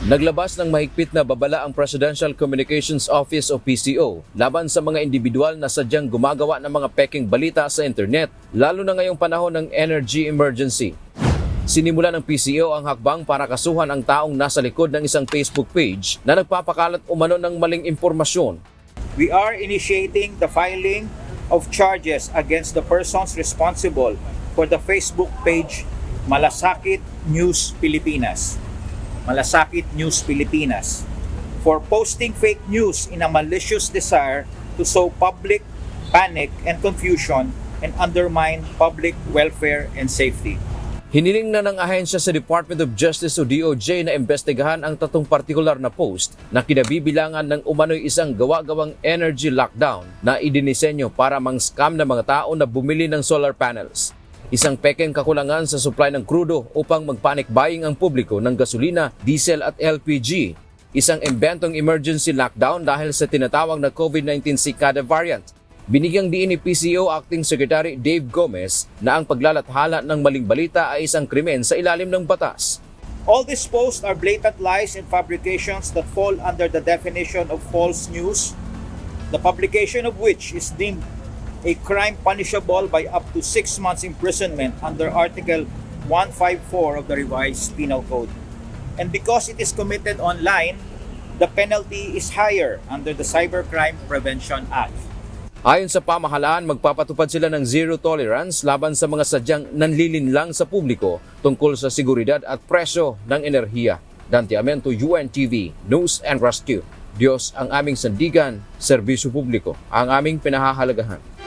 Naglabas ng mahigpit na babala ang Presidential Communications Office o PCO laban sa mga individual na sadyang gumagawa ng mga peking balita sa internet, lalo na ngayong panahon ng energy emergency. Sinimula ng PCO ang hakbang para kasuhan ang taong nasa likod ng isang Facebook page na nagpapakalat umano ng maling impormasyon. We are initiating the filing of charges against the persons responsible for the Facebook page Malasakit News Pilipinas. Malasakit News Pilipinas for posting fake news in a malicious desire to sow public panic and confusion and undermine public welfare and safety. Hiniling na ng ahensya sa Department of Justice o DOJ na imbestigahan ang tatong partikular na post na kinabibilangan ng umano'y isang gawa-gawang energy lockdown na idinisenyo para mang-scam ng mga tao na bumili ng solar panels. Isang pekeng kakulangan sa supply ng krudo upang mag-panic buying ang publiko ng gasolina, diesel at LPG. Isang imbentong emergency lockdown dahil sa tinatawag na COVID-19 Cicada variant. Binigyang diin ni PCO Acting Secretary Dave Gomez na ang paglalathala ng maling balita ay isang krimen sa ilalim ng batas. All these posts are blatant lies and fabrications that fall under the definition of false news, the publication of which is deemed a crime punishable by up to 6 months imprisonment under Article 154 of the Revised Penal Code. And because it is committed online, the penalty is higher under the Cybercrime Prevention Act. Ayon sa pamahalaan, magpapatupad sila ng zero tolerance laban sa mga sadyang nanlilinlang sa publiko tungkol sa seguridad at presyo ng enerhiya. Dante Amento, UNTV, News and Rescue. Diyos ang aming sandigan, serbisyo publiko ang aming pinahahalagahan.